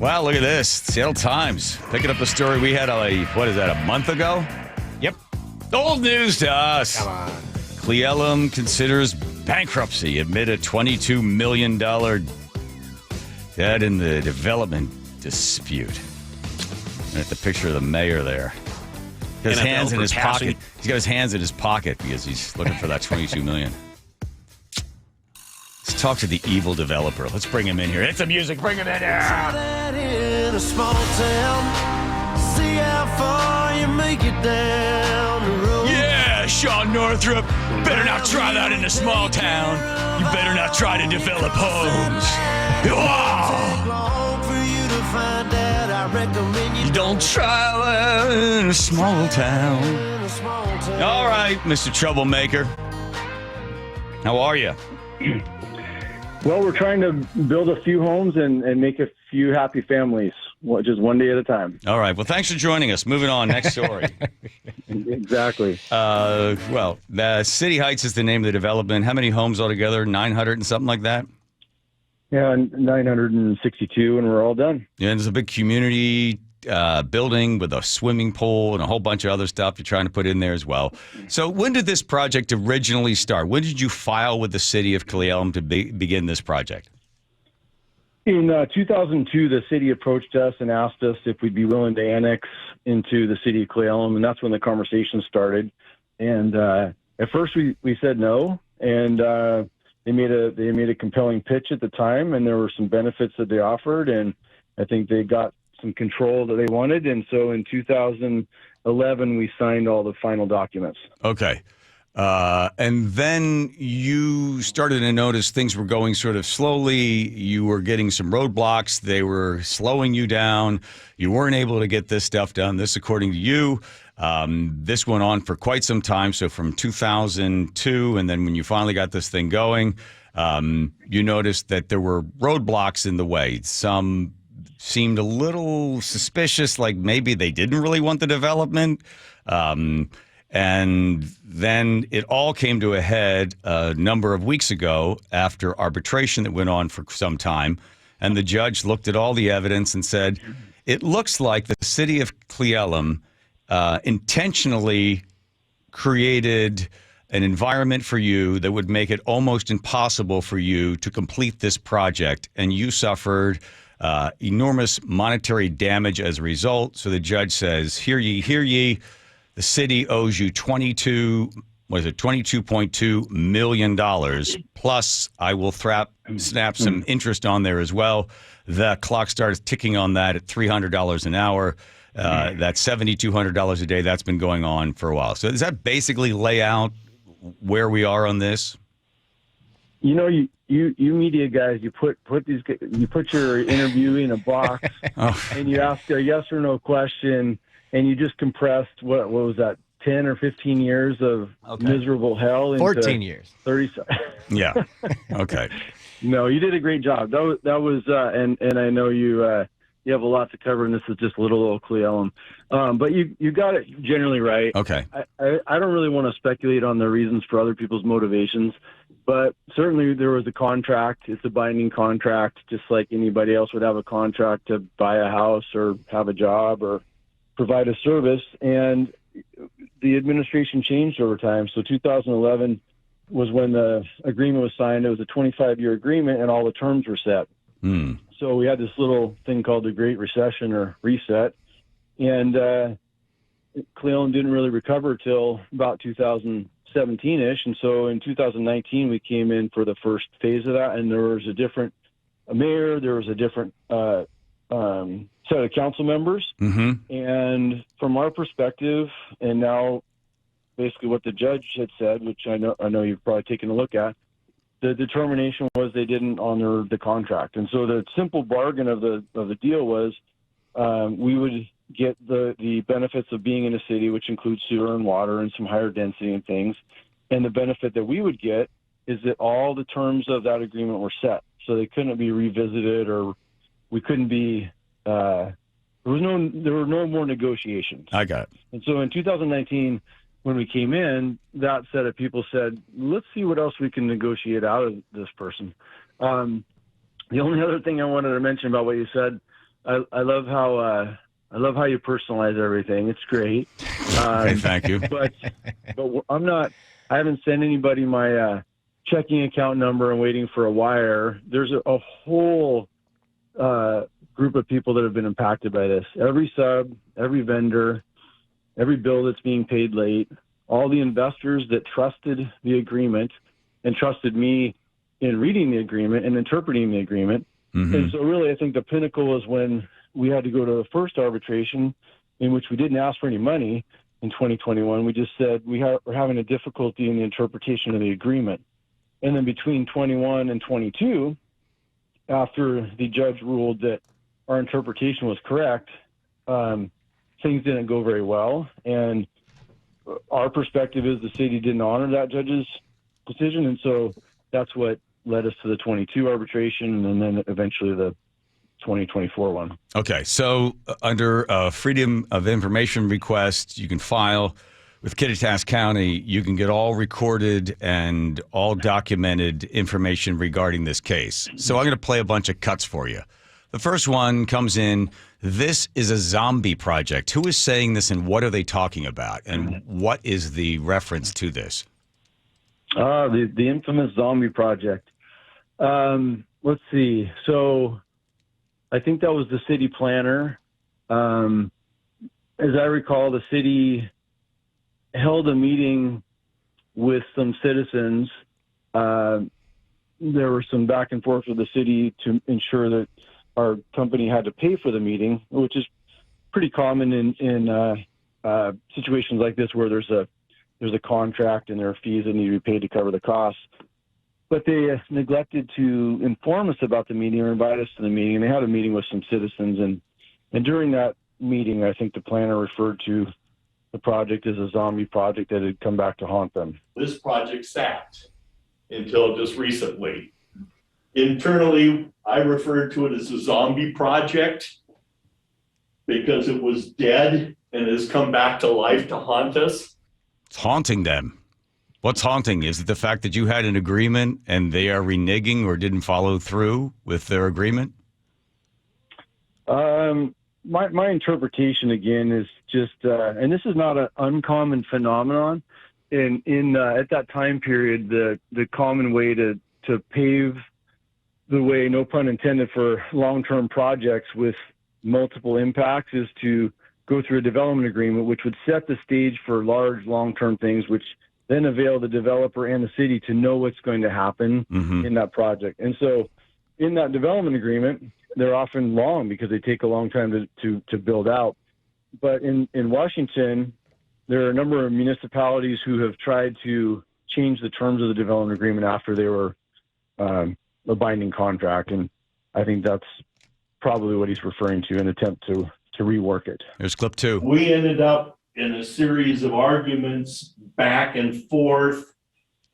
Wow, look at this. Seattle Times picking up a story we had a month ago? Yep. Old news to us. Come on. Cle Elum considers bankruptcy amid a $22 million debt in the development dispute. And at the picture of the mayor there. His hands in his pocket. He's got his hands in his pocket because he's looking for that $22 million. Let's talk to the evil developer. Let's bring him in here. Hit the music. Bring him in here. In a small town, see how far you make it down the road. Yeah, Sean Northrop. Better not try that in a small town. You better not try to develop homes. You don't try that in a small town. All right, Mr. Troublemaker. How are you? Well, we're trying to build a few homes and make a few happy families, just one day at a time. All right. Well, thanks for joining us. Moving on. Next story. Exactly. Well, City Heights is the name of the development. How many homes altogether? 900 and something like that? Yeah, 962, and we're all done. Yeah, and there's a big community building with a swimming pool and a whole bunch of other stuff you're trying to put in there as well. So when did this project originally start? When did you file with the city of Cle Elum to begin this project? In 2002, the city approached us and asked us if we'd be willing to annex into the city of Cle Elum, and that's when the conversation started. And at first we said no, and they made a compelling pitch at the time, and there were some benefits that they offered, and I think they got some control that they wanted. And so in 2011, we signed all the final documents. Okay. And then you started to notice things were going sort of slowly. You were getting some roadblocks. They were slowing you down. You weren't able to get this stuff done. This, according to you, this went on for quite some time. So from 2002, and then when you finally got this thing going, you noticed that there were roadblocks in the way. Some seemed a little suspicious, like maybe they didn't really want the development. And then it all came to a head a number of weeks ago after arbitration that went on for some time. And the judge looked at all the evidence and said, it looks like the city of Cle Elum intentionally created an environment for you that would make it almost impossible for you to complete this project. And you suffered enormous monetary damage as a result. So the judge says, hear ye, hear ye. The city owes you $22.2 million. Plus, I will snap some interest on there as well. The clock starts ticking on that at $300 an hour. That's $7,200 a day. That's been going on for a while. So does that basically lay out where we are on this? You know, you media guys, you put your interview in a box and you ask a yes or no question, and you just compressed what was that, 10 or 15 years of miserable hell into 14 years. 30. Yeah. Okay. No, you did a great job. That was and I know you have a lot to cover, and this is just little old Cle Elum. But you got it generally right. Okay. I don't really want to speculate on the reasons for other people's motivations, but certainly there was a contract. It's a binding contract, just like anybody else would have a contract to buy a house or have a job or provide a service. And the administration changed over time. So 2011 was when the agreement was signed. It was a 25-year agreement, and all the terms were set. So we had this little thing called the Great Recession or Reset, and Cle Elum didn't really recover till about 2017-ish. And so in 2019, we came in for the first phase of that, and there was a different mayor, there was a different set of council members. Mm-hmm. And from our perspective, and now basically what the judge had said, which I know you've probably taken a look at, the determination was they didn't honor the contract. And so the simple bargain of the deal was we would get the benefits of being in a city, which includes sewer and water and some higher density and things. And the benefit that we would get is that all the terms of that agreement were set. So they couldn't be revisited, or we couldn't be there were no more negotiations. I got it. And so in 2019, when we came in, that set of people said, let's see what else we can negotiate out of this person. The only other thing I wanted to mention about what you said I love how you personalize everything. It's great. Okay, thank you. But I haven't sent anybody my checking account number and waiting for a wire. There's a whole group of people that have been impacted by this. Every sub, every vendor, every bill that's being paid late, all the investors that trusted the agreement and trusted me in reading the agreement and interpreting the agreement. Mm-hmm. And so really, I think the pinnacle was when we had to go to the first arbitration, in which we didn't ask for any money in 2021. We just said we're having a difficulty in the interpretation of the agreement. And then between 21 and 22, after the judge ruled that our interpretation was correct, things didn't go very well. And our perspective is the city didn't honor that judge's decision. And so that's what led us to the 22 arbitration and then eventually the 2024 one. Okay, so under Freedom of Information request, you can file with Kittitas County. You can get all recorded and all documented information regarding this case. So I'm going to play a bunch of cuts for you. The first one comes in, this is a zombie project. Who is saying this and what are they talking about? And what is the reference to this? The infamous zombie project. Let's see. So I think that was the city planner. As I recall, the city held a meeting with some citizens. There was some back and forth with the city to ensure that our company had to pay for the meeting, which is pretty common in situations like this where there's a contract and there are fees that need to be paid to cover the costs. But they neglected to inform us about the meeting or invite us to the meeting. And they had a meeting with some citizens. And during that meeting, I think the planner referred to the project as a zombie project that had come back to haunt them. This project sat until just recently. Internally, I referred to it as a zombie project because it was dead and has come back to life to haunt us. It's haunting them. What's haunting? Is it the fact that you had an agreement and they are reneging or didn't follow through with their agreement? My interpretation again is just, and this is not an uncommon phenomenon. At that time period, the common way to pave the way, no pun intended, for long-term projects with multiple impacts is to go through a development agreement, which would set the stage for large long-term things, which then avail the developer and the city to know what's going to happen in that project. And so in that development agreement, they're often long because they take a long time to build out. But in Washington, there are a number of municipalities who have tried to change the terms of the development agreement after they were a binding contract. And I think that's probably what he's referring to, an attempt to rework it. Here's clip 2. We ended up in a series of arguments back and forth,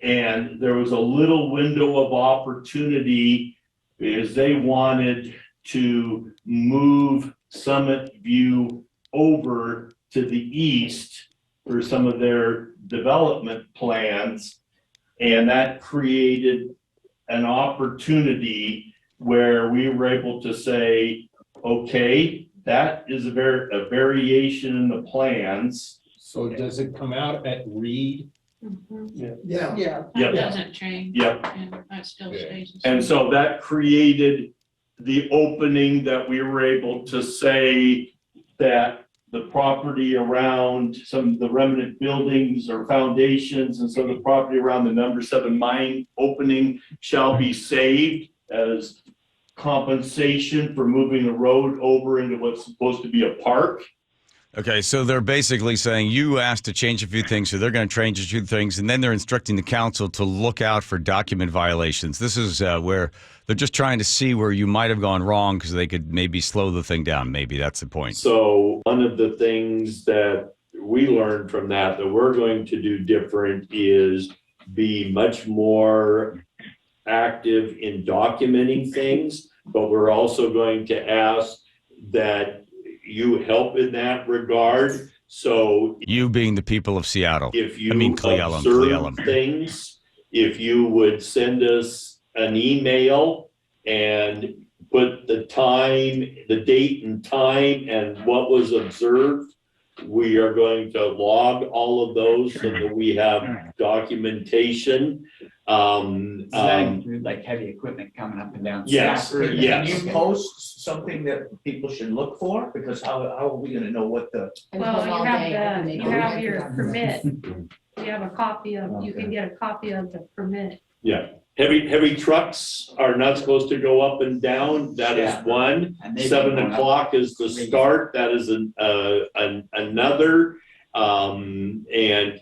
and there was a little window of opportunity because they wanted to move Summit View over to the east for some of their development plans. And that created an opportunity where we were able to say, okay, that is a variation in the plans. So does it come out at Reed? Yeah. Yep. That doesn't change. Yep. And that still stays the same. And so that created the opening that we were able to say that the property around some of the remnant buildings or foundations and some of the property around the number 7 mine opening shall be saved as compensation for moving the road over into what's supposed to be a park. Okay, so they're basically saying you asked to change a few things, so they're going to change a few things, and then they're instructing the council to look out for document violations. This is where they're just trying to see where you might have gone wrong because they could maybe slow the thing down. Maybe that's the point. So one of the things that we learned from that we're going to do different is be much more active in documenting things, but we're also going to ask that you help in that regard. So you being the people of Seattle. If you Cle Elum, observe things, if you would send us an email and put the time, the date and time and what was observed. We are going to log all of those so that we have documentation. Does that include like heavy equipment coming up and down? Yes, Stafford? yes. Can you post something that people should look for? Because how are we gonna know what the? Well, you have your permit. You have a copy of, you can get a copy of the permit. Yeah, heavy trucks are not supposed to go up and down. That is one. And they've been 7 going up. o'clock is the start. That is another. And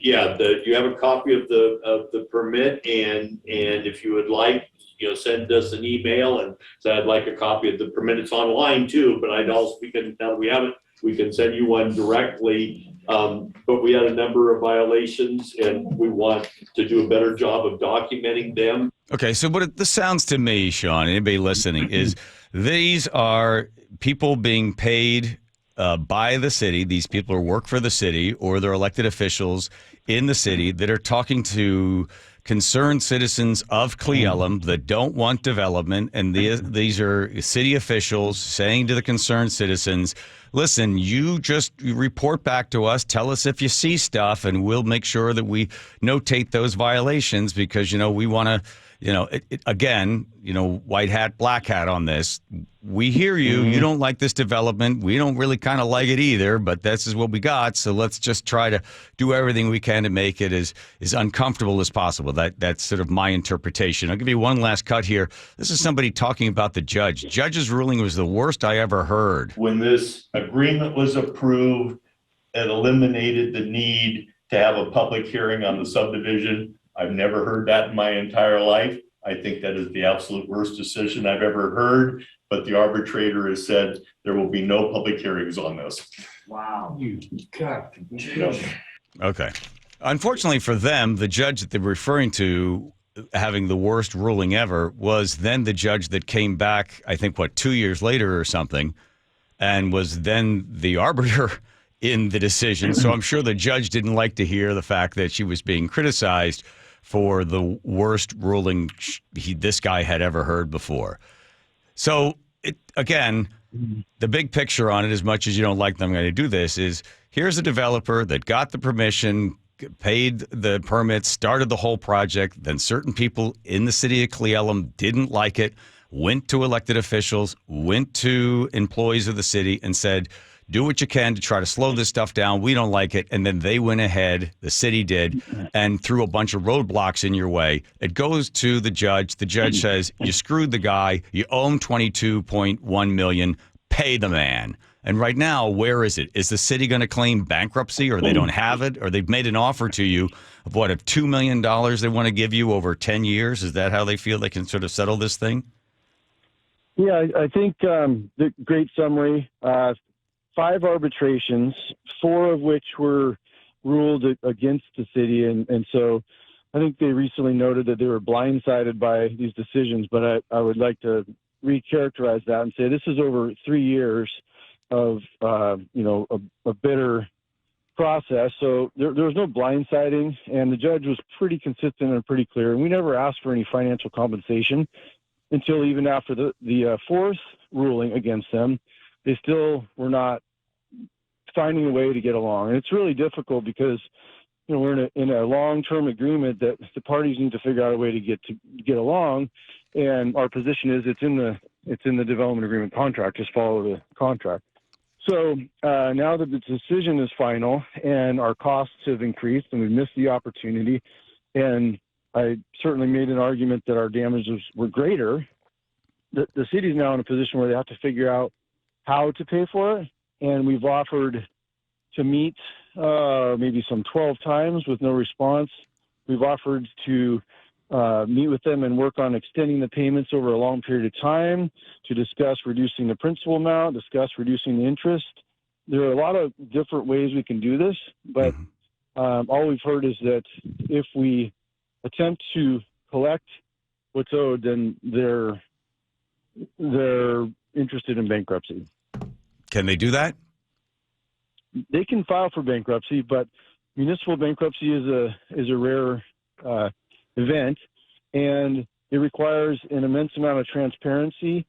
yeah, you have a copy of the permit, and if you would like, send us an email and say I'd like a copy of the permit. It's online too, but now that we have it, we can send you one directly. But we had a number of violations, and we want to do a better job of documenting them. Okay, so what this sounds to me, Sean, anybody listening, is these are people being paid by the city. These people are work for the city, or they're elected officials in the city that are talking to concerned citizens of Cle Elum that don't want development, and these are city officials saying to the concerned citizens, listen, you just report back to us, tell us if you see stuff, and we'll make sure that we notate those violations because, we want to, again, white hat, black hat on this. We hear you. You don't like this development. We don't really kind of like it either, but this is what we got. So let's just try to do everything we can to make it as uncomfortable as possible. That's sort of my interpretation. I'll give you one last cut here. This is somebody talking about the judge. Judge's ruling was the worst I ever heard. When this agreement was approved, it eliminated the need to have a public hearing on the subdivision. I've never heard that in my entire life. I think that is the absolute worst decision I've ever heard, but the arbitrator has said there will be no public hearings on this. Wow. You got Okay. Unfortunately for them, the judge that they're referring to having the worst ruling ever was then the judge that came back, I think, 2 years later or something, and was then the arbiter in the decision. So I'm sure the judge didn't like to hear the fact that she was being criticized for the worst ruling this guy had ever heard before. So, again, the big picture on it, as much as you don't like them going to do this, is here's a developer that got the permission, paid the permits, started the whole project, then certain people in the city of Cle Elum didn't like it, went to elected officials, went to employees of the city and said, do what you can to try to slow this stuff down. We don't like it. And then they went ahead, the city did, and threw a bunch of roadblocks in your way. It goes to the judge. The judge says, you screwed the guy. You owe him $22.1 million. Pay the man. And right now, where is it? Is the city going to claim bankruptcy, or they don't have it, or they've made an offer to you of of $2 million they want to give you over 10 years? Is that how they feel they can sort of settle this thing? Yeah, I think the great summary. 5 arbitrations, 4 of which were ruled against the city. And so I think they recently noted that they were blindsided by these decisions, but I would like to recharacterize that and say this is over 3 years of, a bitter process. So there was no blindsiding, and the judge was pretty consistent and pretty clear. And we never asked for any financial compensation until even after the 4th ruling against them. They still were not finding a way to get along. And it's really difficult because, we're in a long-term agreement that the parties need to figure out a way to get along. And our position is it's in the development agreement contract, just follow the contract. So now that the decision is final and our costs have increased and we've missed the opportunity, and I certainly made an argument that our damages were greater, the city is now in a position where they have to figure out how to pay for it, and we've offered to meet maybe some 12 times with no response. We've offered to meet with them and work on extending the payments over a long period of time, to discuss reducing the principal amount, discuss reducing the interest. There are a lot of different ways we can do this, but all we've heard is that if we attempt to collect what's owed, then they're interested in bankruptcy. Can they do that? They can file for bankruptcy, but municipal bankruptcy is a rare event, and it requires an immense amount of transparency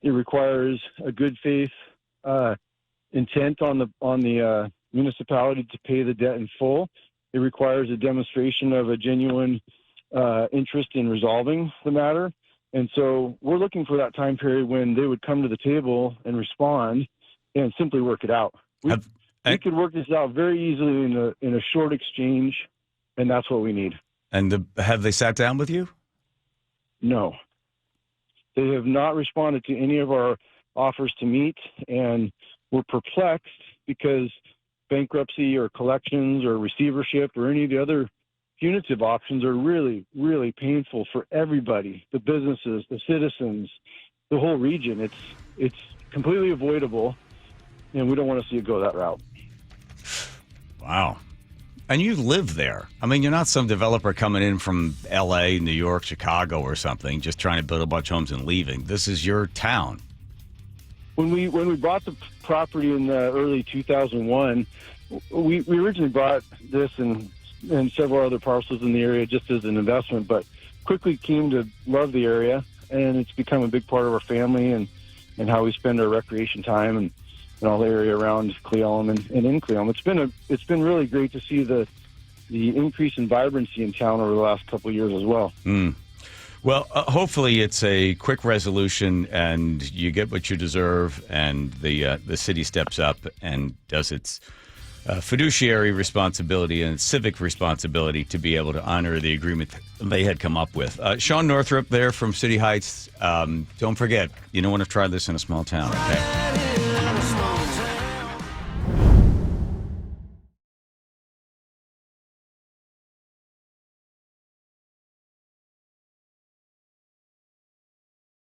It requires a good faith intent on the municipality to pay the debt in full. It requires a demonstration of a genuine interest in resolving the matter. And so we're looking for that time period when they would come to the table and respond and simply work it out. We could work this out very easily in a short exchange, and that's what we need. And have they sat down with you? No. They have not responded to any of our offers to meet, and we're perplexed because bankruptcy or collections or receivership or any of the other punitive options are really, really painful for everybody, the businesses, the citizens, the whole region. It's completely avoidable, and we don't want to see it go that route. Wow. And you live there. I mean, you're not some developer coming in from L.A., New York, Chicago or something, just trying to build a bunch of homes and leaving. This is your town. When we bought the property in early 2001, we originally bought this and several other parcels in the area just as an investment, but quickly came to love the area, and it's become a big part of our family and how we spend our recreation time and all the area around Cle Elum and in Cle Elum. It's been really great to see the increase in vibrancy in town over the last couple of years as well. Well, hopefully it's a quick resolution and you get what you deserve, and the city steps up and does its fiduciary responsibility and civic responsibility to be able to honor the agreement they had come up with. Sean Northrop there from City Heights. Don't forget, you don't want to try this in a small town, okay?